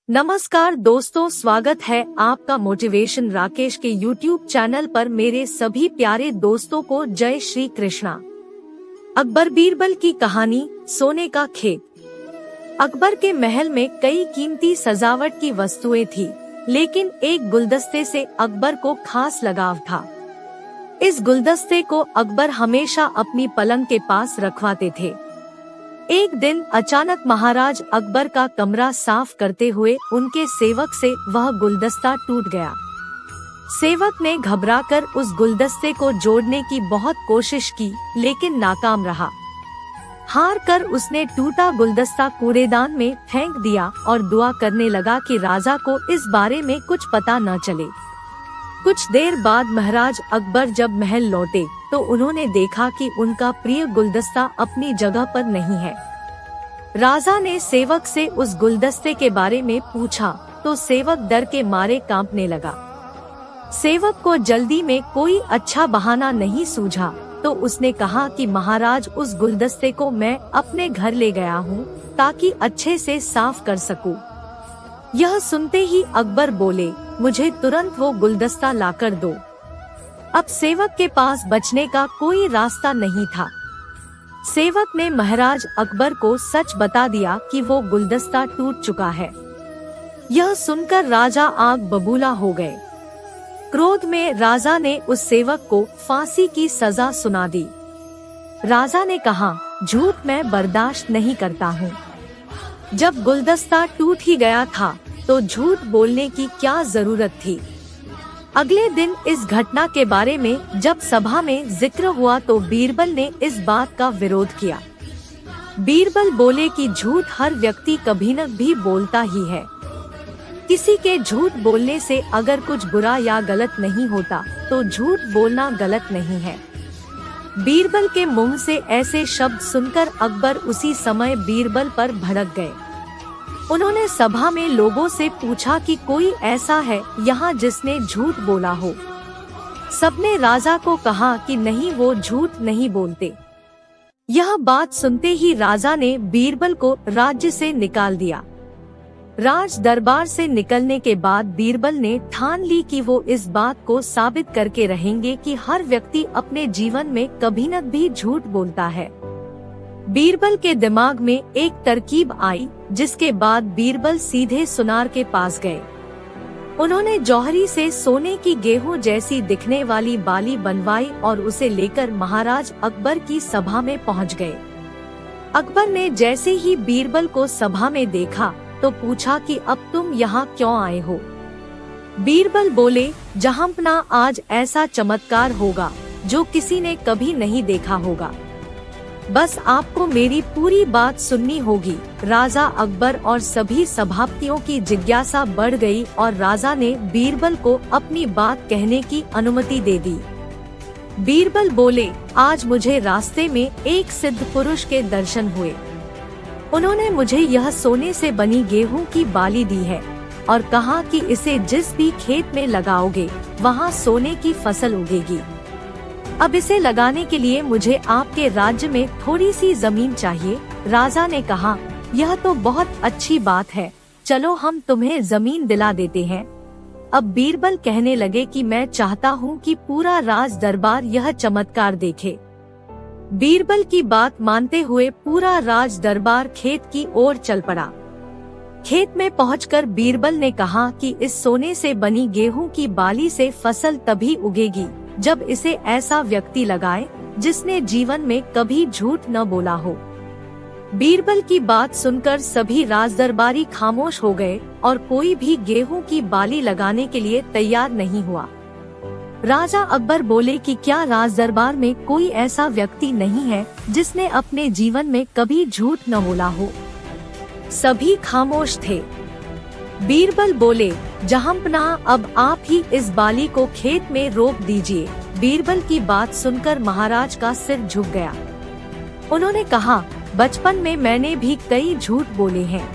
नमस्कार दोस्तों, स्वागत है आपका मोटिवेशन राकेश के YouTube चैनल पर। मेरे सभी प्यारे दोस्तों को जय श्री कृष्णा। अकबर बीरबल की कहानी, सोने का खेत। अकबर के महल में कई कीमती सजावट की वस्तुएं थी, लेकिन एक गुलदस्ते से अकबर को खास लगाव था। इस गुलदस्ते को अकबर हमेशा अपनी पलंग के पास रखवाते थे। एक दिन अचानक महाराज अकबर का कमरा साफ करते हुए उनके सेवक से वह गुलदस्ता टूट गया। सेवक ने घबराकर उस गुलदस्ते को जोड़ने की बहुत कोशिश की, लेकिन नाकाम रहा। हार कर उसने टूटा गुलदस्ता कूड़ेदान में फेंक दिया और दुआ करने लगा कि राजा को इस बारे में कुछ पता न चले। कुछ देर बाद महाराज अकबर जब महल लौटे तो उन्होंने देखा कि उनका प्रिय गुलदस्ता अपनी जगह पर नहीं है। राजा ने सेवक से उस गुलदस्ते के बारे में पूछा तो सेवक डर के मारे कांपने लगा। सेवक को जल्दी में कोई अच्छा बहाना नहीं सूझा तो उसने कहा कि महाराज, उस गुलदस्ते को मैं अपने घर ले गया हूँ ताकि अच्छे से साफ कर सकूं। यह सुनते ही अकबर बोले, मुझे तुरंत वो गुलदस्ता लाकर दो। अब सेवक के पास बचने का कोई रास्ता नहीं था। सेवक ने महाराज अकबर को सच बता दिया कि वो गुलदस्ता टूट चुका है। यह सुनकर राजा आग बबूला हो गए। क्रोध में राजा ने उस सेवक को फांसी की सजा सुना दी। राजा ने कहा, झूठ मैं बर्दाश्त नहीं करता हूँ। जब गुलदस्ता टूट ही गया था तो झूठ बोलने की क्या जरूरत थी। अगले दिन इस घटना के बारे में जब सभा में जिक्र हुआ तो बीरबल ने इस बात का विरोध किया। बीरबल बोले कि झूठ हर व्यक्ति कभी न भी बोलता ही है। किसी के झूठ बोलने से अगर कुछ बुरा या गलत नहीं होता तो झूठ बोलना गलत नहीं है। बीरबल के मुंह से ऐसे शब्द सुनकर अकबर उसी समय बीरबल पर भड़क गए। उन्होंने सभा में लोगों से पूछा कि कोई ऐसा है यहाँ जिसने झूठ बोला हो। सबने राजा को कहा कि नहीं, वो झूठ नहीं बोलते। यह बात सुनते ही राजा ने बीरबल को राज्य से निकाल दिया। राज दरबार से निकलने के बाद बीरबल ने ठान ली कि वो इस बात को साबित करके रहेंगे कि हर व्यक्ति अपने जीवन में कभी न भी झूठ बोलता है। बीरबल के दिमाग में एक तरकीब आई, जिसके बाद बीरबल सीधे सुनार के पास गए। उन्होंने जौहरी से सोने की गेहूं जैसी दिखने वाली बाली बनवाई और उसे लेकर महाराज अकबर की सभा में पहुंच गए। अकबर ने जैसे ही बीरबल को सभा में देखा तो पूछा कि अब तुम यहाँ क्यों आए हो। बीरबल बोले, जहांपना, आज ऐसा चमत्कार होगा जो किसी ने कभी नहीं देखा होगा। बस आपको मेरी पूरी बात सुननी होगी। राजा अकबर और सभी सभापतियों की जिज्ञासा बढ़ गई और राजा ने बीरबल को अपनी बात कहने की अनुमति दे दी। बीरबल बोले, आज मुझे रास्ते में एक सिद्ध पुरुष के दर्शन हुए। उन्होंने मुझे यह सोने से बनी गेहूं की बाली दी है और कहा कि इसे जिस भी खेत में लगाओगे वहां सोने की फसल उगेगी। अब इसे लगाने के लिए मुझे आपके राज्य में थोड़ी सी जमीन चाहिए। राजा ने कहा, यह तो बहुत अच्छी बात है, चलो हम तुम्हें जमीन दिला देते हैं। अब बीरबल कहने लगे कि मैं चाहता हूँ कि पूरा राज दरबार यह चमत्कार देखे। बीरबल की बात मानते हुए पूरा राज दरबार खेत की ओर चल पड़ा। खेत में पहुंचकर बीरबल ने कहा कि इस सोने से बनी गेहूं की बाली से फसल तभी उगेगी जब इसे ऐसा व्यक्ति लगाए जिसने जीवन में कभी झूठ न बोला हो। बीरबल की बात सुनकर सभी राजदरबारी खामोश हो गए और कोई भी गेहूं की बाली लगाने के लिए तैयार नहीं हुआ। राजा अकबर बोले कि क्या राजदरबार में कोई ऐसा व्यक्ति नहीं है जिसने अपने जीवन में कभी झूठ न बोला हो। सभी खामोश थे। बीरबल बोले, जहांपना, अब आप ही इस बाली को खेत में रोप दीजिए। बीरबल की बात सुनकर महाराज का सिर झुक गया। उन्होंने कहा, बचपन में मैंने भी कई झूठ बोले हैं,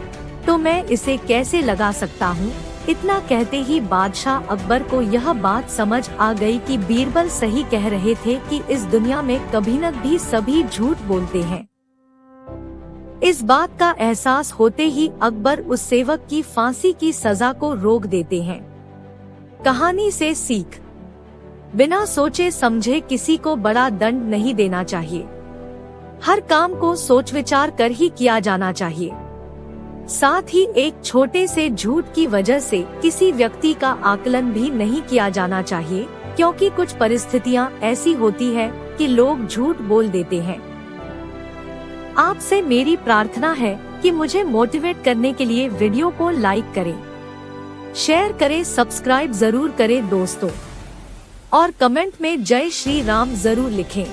तो मैं इसे कैसे लगा सकता हूँ। इतना कहते ही बादशाह अकबर को यह बात समझ आ गई कि बीरबल सही कह रहे थे कि इस दुनिया में कभी न भी सभी झूठ बोलते हैं। इस बात का एहसास होते ही अकबर उस सेवक की फांसी की सजा को रोक देते हैं। कहानी से सीख, बिना सोचे समझे किसी को बड़ा दंड नहीं देना चाहिए। हर काम को सोच विचार कर ही किया जाना चाहिए। साथ ही एक छोटे से झूठ की वजह से किसी व्यक्ति का आकलन भी नहीं किया जाना चाहिए, क्योंकि कुछ परिस्थितियां ऐसी होती है कि लोग झूठ बोल देते हैं। आपसे मेरी प्रार्थना है कि मुझे मोटिवेट करने के लिए वीडियो को लाइक करें, शेयर करें, सब्सक्राइब जरूर करें दोस्तों, और कमेंट में जय श्री राम जरूर लिखें।